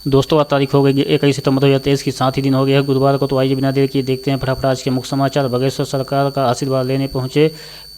दोस्तों आज तारीख हो गई 21 सितंबर 2023 की, साथ ही दिन हो गया है गुरुवार को। तो आइए बिना देर किए देखते हैं फटाफट आज के मुख्य समाचार। बागेश्वर सरकार का आशीर्वाद लेने पहुंचे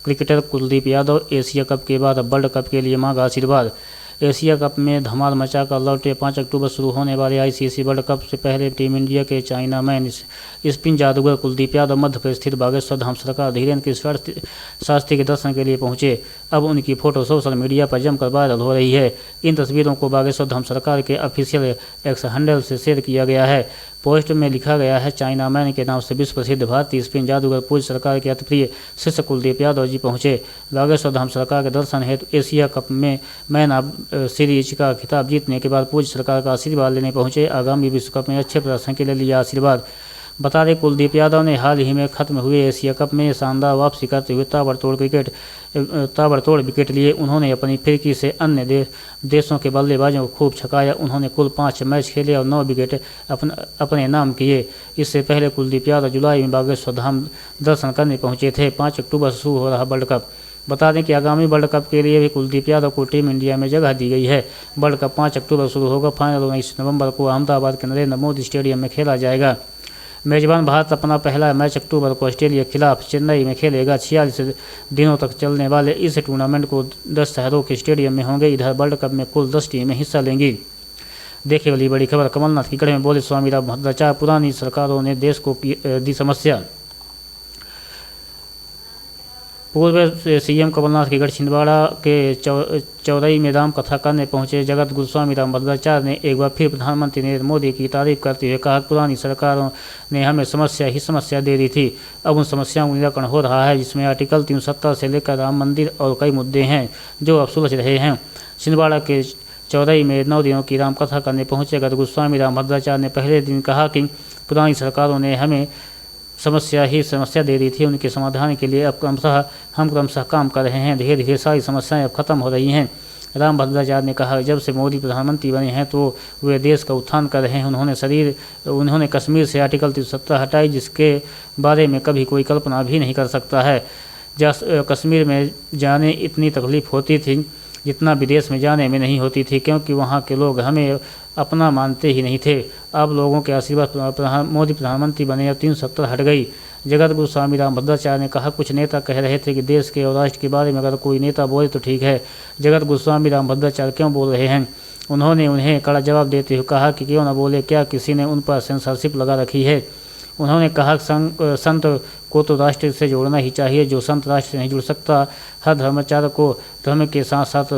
cricketer Kuldeep Yadav. Asia cup के बाद वर्ल्ड कप के लिए मांगा आशीर्वाद। एशिया कप में धमाल मचाकर लौटे 5 अक्टूबर शुरू होने वाले आईसीसी वर्ल्ड कप से पहले टीम इंडिया के चाइना मैन स्पिन जादूगर कुलदीप यादव मध्य प्रदेश स्थित बागेश्वर धाम सरकार धीरेन्द्र के शास्त्री के दर्शन के लिए पहुंचे। अब उनकी फोटो सोशल मीडिया पर जमकर वायरल हो रही है। इन तस्वीरों को बागेश्वर धाम सरकार के ऑफिशियल एक्स हैंडल से शेयर किया गया है। पोस्ट में लिखा गया है, चाइना मैन के नाम से विश्व प्रसिद्ध भारतीय स्पिन जादूगर पूज्य सरकार के अति प्रिय शिष्य कुलदीप यादव जी पहुंचे। बागेश्वर धाम सरकार के दर्शन हेतु एशिया कप में मैन ऑफ सीरीज का खिताब जीतने के बाद पूज्य सरकार का आशीर्वाद लेने पहुंचे। आगामी विश्व कप में अच्छे प्रदर्शन के लिए लिया आशीर्वाद। बता दें, कुलदीप यादव ने हाल ही में खत्म हुए एशिया कप में शानदार वापसी करते हुए ताबड़तोड़ विकेट लिए। उन्होंने अपनी फिरकी से अन्य देशों के बल्लेबाजों को खूब छकाया। उन्होंने कुल 5 मैच खेले और 9 विकेट अपने नाम किए। इससे पहले कुलदीप यादव जुलाई में बागेश्वर धाम दर्शन करने पहुंचे थे। 5 अक्टूबर से शुरू हो रहा वर्ल्ड कप। बता दें कि आगामी वर्ल्ड कप के लिए भी कुलदीप यादव को टीम इंडिया में जगह दी गई है। वर्ल्ड कप 5 अक्टूबर शुरू होगा। फाइनल 19 नवंबर को अहमदाबाद के नरेंद्र मोदी स्टेडियम में खेला जाएगा। मेजबान भारत अपना पहला मैच अक्टूबर को ऑस्ट्रेलिया के खिलाफ चेन्नई में खेलेगा। 46 दिनों तक चलने वाले इस टूर्नामेंट को 10 शहरों के स्टेडियम में होंगे। इधर वर्ल्ड कप में कुल 10 टीमें हिस्सा लेंगी। देखिए अगली बड़ी खबर। कमलनाथ की गढ़ में बोले स्वामी राम भद्राचार्य, पुरानी सरकारों ने देश को दी समस्या। पूर्व सीएम कमलनाथ के गढ़ छिंदवाड़ा के चौरई में राम कथा करने पहुंचे जगत गुरु स्वामी राम भद्राचार्य ने एक बार फिर प्रधानमंत्री नरेंद्र मोदी की तारीफ करते हुए कहा, पुरानी सरकारों ने हमें समस्या ही समस्या दे दी थी। अब उन समस्याओं का निराकरण हो रहा है, जिसमें आर्टिकल 370 से लेकर राम मंदिर और कई मुद्दे हैं जो अब सुलझ रहे हैं। छिंदवाड़ा के चौरई में 9 दिनों की राम कथा करने पहुंचे जगत गुरु स्वामी राम भद्राचार्य ने पहले दिन कहा कि पुरानी सरकारों ने हमें समस्या ही समस्या दे दी थी। उनके समाधान के लिए अब हम क्रमशः काम कर रहे हैं। धीरे धीरे सारी समस्याएं अब खत्म हो रही हैं। राम भद्राचार्य ने कहा, जब से मोदी प्रधानमंत्री बने हैं तो वे देश का उत्थान कर रहे हैं। उन्होंने कश्मीर से आर्टिकल 370 हटाई, जिसके बारे में कभी कोई कल्पना भी नहीं कर सकता है। कश्मीर में जाने इतनी तकलीफ होती थी जितना विदेश में जाने में नहीं होती थी, क्योंकि वहाँ के लोग हमें अपना मानते ही नहीं थे। अब लोगों के आशीर्वाद मोदी प्रधानमंत्री बने और 370 हट गई। जगत गुरु स्वामी राम भद्राचार्य ने कहा, कुछ नेता कह रहे थे कि देश के और राष्ट्र के बारे में अगर कोई नेता बोले तो ठीक है, जगत गुरु स्वामी राम भद्राचार्य क्यों बोल रहे हैं। उन्होंने उन्हें कड़ा जवाब देते हुए कहा कि क्यों न बोले, क्या किसी ने उन पर सेंसरशिप लगा रखी है। उन्होंने कहा, संत को तो राष्ट्र से जोड़ना ही चाहिए। जो संत राष्ट्र से नहीं जुड़ सकता, हर धर्माचार्य को धर्म के साथ साथ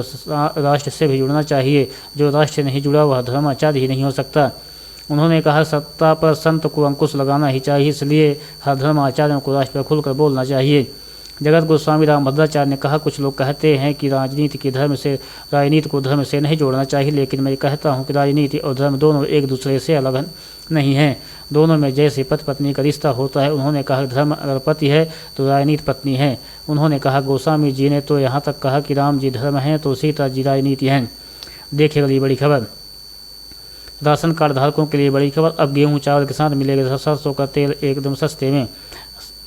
राष्ट्र से भी जुड़ना चाहिए। जो राष्ट्र से नहीं जुड़ा वह धर्माचार्य ही नहीं हो सकता। उन्होंने कहा, सत्ता पर संत को अंकुश लगाना ही चाहिए, इसलिए हर धर्माचार्यों को राष्ट्र पर खुलकर बोलना चाहिए। जगत गुरु स्वामी राम भद्राचार्य ने कहा, कुछ लोग कहते हैं कि राजनीति को धर्म से नहीं जोड़ना चाहिए, लेकिन मैं कहता हूं कि राजनीति और धर्म दोनों एक दूसरे से अलग नहीं हैं। दोनों में जैसे पति पत्नी का रिश्ता होता है। उन्होंने कहा, धर्म अगर पति है तो राजनीति पत्नी है। उन्होंने कहा, गोस्वामी जी ने तो यहाँ तक कहा कि राम जी धर्म हैं तो सीता जी राजनीति हैं। देखिए अगली बड़ी खबर। राशन कार्ड धारकों के लिए बड़ी खबर। अब गेहूँ चावल के साथ मिलेगा सरसों का तेल एकदम सस्ते में।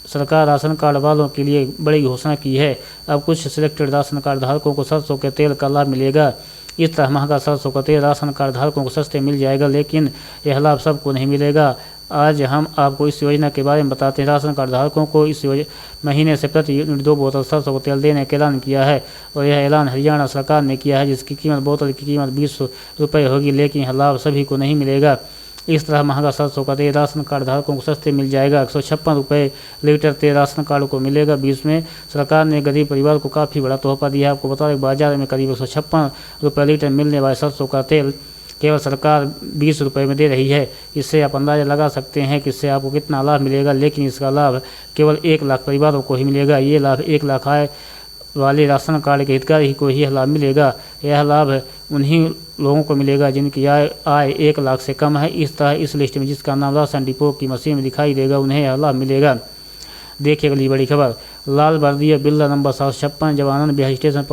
सरकार राशन कार्ड वालों के लिए बड़ी घोषणा की है। अब कुछ सिलेक्टेड राशन कार्ड धारकों को सरसों के तेल का लाभ मिलेगा। इस तरह महंगा सरसों का तेल राशन कार्ड धारकों को सस्ते मिल जाएगा, लेकिन यह लाभ सबको नहीं मिलेगा। आज हम आपको इस योजना के बारे में बताते हैं। राशन कार्ड धारकों को इस महीने से प्रति यूनिट 2 बोतल सरसों का तेल देने का ऐलान किया है, और यह ऐलान हरियाणा सरकार ने किया है, जिसकी बोतल की कीमत 20 रुपये होगी, लेकिन यह लाभ सभी को नहीं मिलेगा। इस तरह महंगा सरसों का तेल राशन कार्ड धारकों को सस्ते मिल जाएगा। 156 रुपये लीटर तेल राशन कार्ड को मिलेगा। बीच में सरकार ने गरीब परिवार को काफ़ी बड़ा तोहफा दिया है। आपको बता दें, बाजार में करीब 156 रुपये लीटर मिलने वाले सरसों का तेल केवल सरकार 20 रुपये में दे रही है। इससे आप अंदाज़ा लगा सकते हैं कि इससे आपको कितना लाभ मिलेगा, लेकिन इसका लाभ केवल 1 लाख परिवारों को ही मिलेगा। ये लाभ 1 लाख आय वाले राशन कार्ड के हितग्राही को ही लाभ मिलेगा। यह लाभ उन्हीं लोगों को मिलेगा जिनकी आय 1 लाख से कम है। इस तरह इस लिस्ट में जिसका नाम राशन डिपो की मशीन में दिखाई देगा, उन्हें यह लाभ मिलेगा। देखिए अगली बड़ी खबर। लाल बर्दिया बिल्ला नंबर 756 जवानन बिहार स्टेशन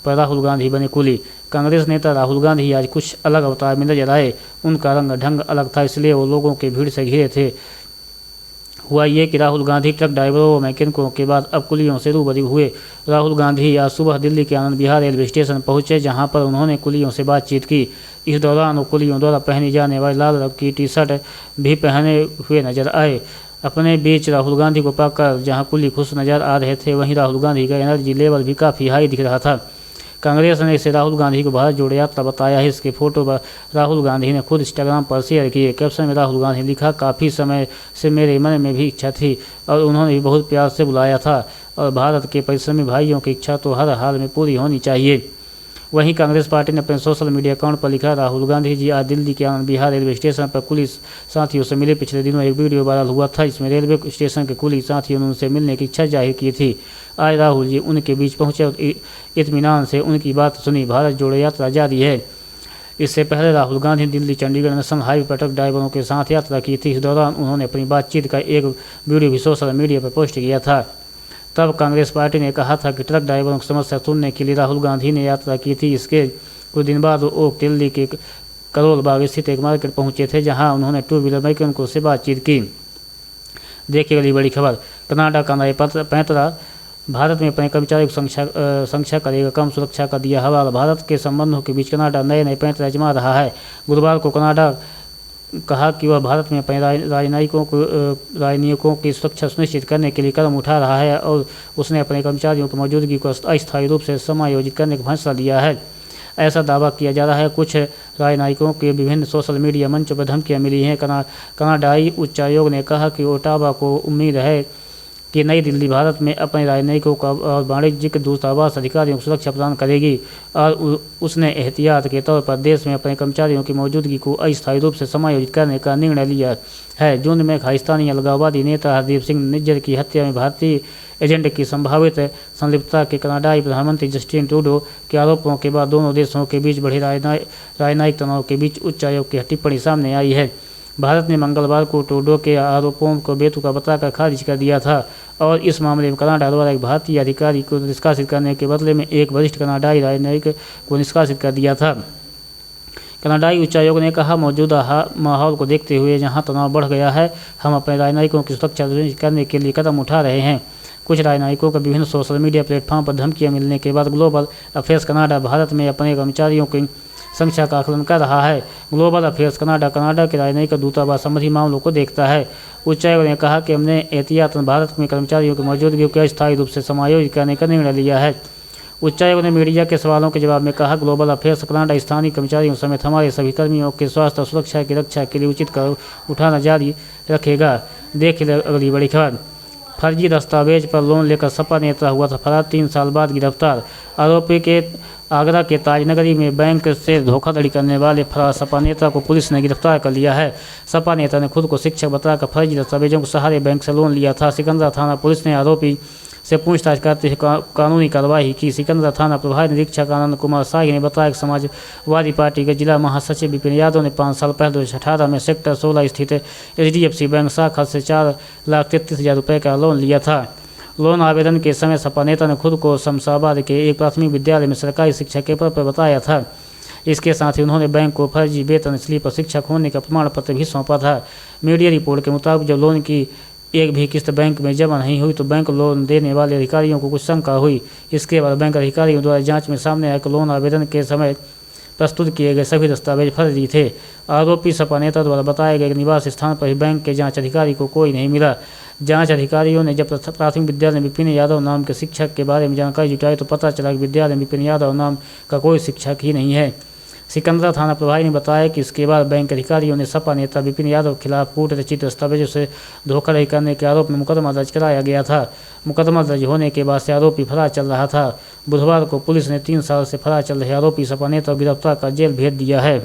पर राहुल गांधी बने कुली। कांग्रेस नेता राहुल गांधी आज कुछ अलग अवतार में नजर आए। उनका रंग ढंग अलग था, इसलिए वो लोगों के भीड़ से घिरे थे। हुआ ये कि राहुल गांधी ट्रक ड्राइवरों व मैकेनिकों के बाद अब कुलियों से रूबरू हुए। राहुल गांधी आज सुबह दिल्ली के आनंद विहार रेलवे स्टेशन पहुंचे, जहां पर उन्होंने कुलियों से बातचीत की। इस दौरान वकीलों द्वारा पहनी जाने वाली लाल रंग की टी शर्ट भी पहने हुए नजर आए। अपने बीच राहुल गांधी को पाकर जहां कुली खुश नजर आ रहे थे, वहीं राहुल गांधी का एनर्जी लेवल भी काफ़ी हाई दिख रहा था। कांग्रेस ने इसे राहुल गांधी को भारत जोड़ो यात्रा बताया है। इसके फोटो राहुल गांधी ने खुद इंस्टाग्राम पर शेयर किए। कैप्शन में राहुल गांधी ने लिखा, काफ़ी समय से मेरे मन में भी इच्छा थी और उन्होंने भी बहुत प्यार से बुलाया था, और भारत के परिश्रमी भाइयों की इच्छा तो हर हाल में पूरी होनी चाहिए। वहीं कांग्रेस पार्टी ने अपने सोशल मीडिया अकाउंट पर लिखा, राहुल गांधी जी आज दिल्ली के आनंद विहार रेलवे स्टेशन पर पुलिस साथियों से मिले। पिछले दिनों एक वीडियो वायरल हुआ था, इसमें रेलवे स्टेशन के पुलिस साथियों ने उनसे मिलने की इच्छा जाहिर की थी। आज राहुल जी उनके बीच पहुंचे और इत्मीनान से उनकी बात सुनी। भारत जोड़ो यात्रा जारी है। इससे पहले राहुल गांधी दिल्ली चंडीगढ़ नेशनल हाईवे पर ट्रक ड्राइवरों के साथ यात्रा की थी। इस दौरान उन्होंने अपनी बातचीत का एक वीडियो भी सोशल मीडिया पर पोस्ट किया था। तब कांग्रेस पार्टी ने कहा था कि ट्रक ड्राइवरों की समस्या सुनने के लिए राहुल गांधी ने यात्रा की थी। इसके कुछ दिन बाद वो दिल्ली के करोल बाग स्थित एक मार्केट पहुंचे थे, जहां उन्होंने टू व्हीलर मैकेनिकों से बातचीत की। देखिए अगली बड़ी खबर, कनाडा का नया पैंतरा भारत में अपने कर्मचारियों की संख्या करेगा कम, सुरक्षा का दिया हवाला। भारत के संबंधों के बीच कनाडा नए पैंतरा आजमा रहा है। गुरुवार को कनाडा कहा कि वह भारत में अपने राजनयिकों की सुरक्षा सुनिश्चित करने के लिए कदम उठा रहा है और उसने अपने कर्मचारियों की मौजूदगी को अस्थायी रूप से समायोजित करने का फैसला लिया है। ऐसा दावा किया जा रहा है। कुछ राजनयिकों के विभिन्न सोशल मीडिया मंचों पर धमकियां मिली हैं। कनाडाई उच्चायोग ने कहा कि ओटावा को उम्मीद है कि नई दिल्ली भारत में अपने राजनयिकों और वाणिज्यिक दूतावास अधिकारियों को सुरक्षा प्रदान करेगी, और उसने एहतियात के तौर पर देश में अपने कर्मचारियों की मौजूदगी को अस्थायी रूप से समायोजित करने का निर्णय लिया है। जून में खालिस्तानी अलगाववादी नेता हरदीप सिंह निज्जर की हत्या में भारतीय एजेंट की संभावित संलिप्तता के कनाडाई प्रधानमंत्री जस्टिन ट्रूडो के आरोपों के बाद दोनों देशों के बीच बढ़े राजनयिक तनाव के बीच उच्चायोग की टिप्पणी सामने आई है। भारत ने मंगलवार को ट्रूडो के आरोपों को बेतुका बताकर खारिज कर दिया था और इस मामले में कनाडा द्वारा एक भारतीय अधिकारी को निष्कासित करने के बदले में एक वरिष्ठ कनाडाई राजनयिक को निष्कासित कर दिया था। कनाडाई उच्चायोग ने कहा, मौजूदा माहौल को देखते हुए जहां तनाव बढ़ गया है, हम अपने राजनयिकों की सुरक्षा सुनिश्चित करने के लिए कदम उठा रहे हैं। कुछ राजनयिकों को विभिन्न सोशल मीडिया प्लेटफॉर्म पर धमकियां मिलने के बाद ग्लोबल अफेयर्स कनाडा भारत में अपने कर्मचारियों की संख्या का आकलन कर रहा है। ग्लोबल अफेयर्स कनाडा के राजनयिक दूतावास संबंधी मामलों को देखता है। उच्चायोग ने कहा कि हमने एहतियातन भारत में कर्मचारियों की मौजूदगी को अस्थायी रूप से समायोजित करने का निर्णय लिया है। उच्चायोग ने मीडिया के सवालों के जवाब में कहा, ग्लोबल अफेयर्स कनाडा स्थानीय कर्मचारियों समेत हमारे सभी कर्मियों के स्वास्थ्य और सुरक्षा की रक्षा के लिए उचित कदम उठाना जारी रखेगा। देखिए अगली बड़ी खबर, फर्जी दस्तावेज पर लोन लेकर सपा नेता हुआ था फरार, 3 साल बाद गिरफ्तार। आरोपी के आगरा के ताजनगरी में बैंक से धोखाधड़ी करने वाले फरार सपा नेता को पुलिस ने गिरफ्तार कर लिया है। सपा नेता ने खुद को शिक्षक बताकर फर्जी दस्तावेजों के सहारे बैंक से लोन लिया था। सिकंदरा थाना पुलिस ने आरोपी से पूछताछ करते हुए कानूनी कार्रवाई की। सिकंदरा थाना प्रभारी निरीक्षक आनंद कुमार शाही ने बताया कि समाजवादी पार्टी के जिला महासचिव विपिन यादव ने 5 साल पहले 2018 में सेक्टर 16 स्थित HDFC बैंक शाखा से 4,33,000 रुपये का लोन लिया था। लोन आवेदन के समय सपा नेता ने खुद को शमशाबाद के एक प्राथमिक विद्यालय में सरकारी शिक्षक के पद पर बताया था। इसके साथ ही उन्होंने बैंक को फर्जी वेतन स्लिप पर शिक्षक होने का प्रमाण पत्र भी सौंपा था। मीडिया रिपोर्ट के मुताबिक जब लोन की एक भी किस्त बैंक में जमा नहीं हुई तो बैंक लोन देने वाले अधिकारियों को कुछ शंका हुई। इसके बाद बैंक अधिकारियों द्वारा जांच में सामने आया कि लोन आवेदन के समय प्रस्तुत किए गए सभी दस्तावेज फर्जी थे। आरोपी सपा नेता द्वारा बताए गए निवास स्थान पर ही बैंक के जांच अधिकारी को कोई नहीं मिला। जांच अधिकारियों ने जब प्राथमिक विद्यालय में विपिन यादव नाम के शिक्षक के बारे में जानकारी जुटाई तो पता चला कि विद्यालय में विपिन यादव नाम का कोई शिक्षक ही नहीं है। सिकंदरा थाना प्रभारी ने बताया कि इसके बाद बैंक अधिकारियों ने सपा नेता विपिन यादव के खिलाफ कूट रचित दस्तावेजों से धोखाधड़ी करने के आरोप में मुकदमा दर्ज कराया गया था। मुकदमा दर्ज होने के बाद से आरोपी फरार चल रहा था। बुधवार को पुलिस ने 3 साल से फरार चल रहे आरोपी सपा नेता को गिरफ्तार कर जेल भेज दिया है।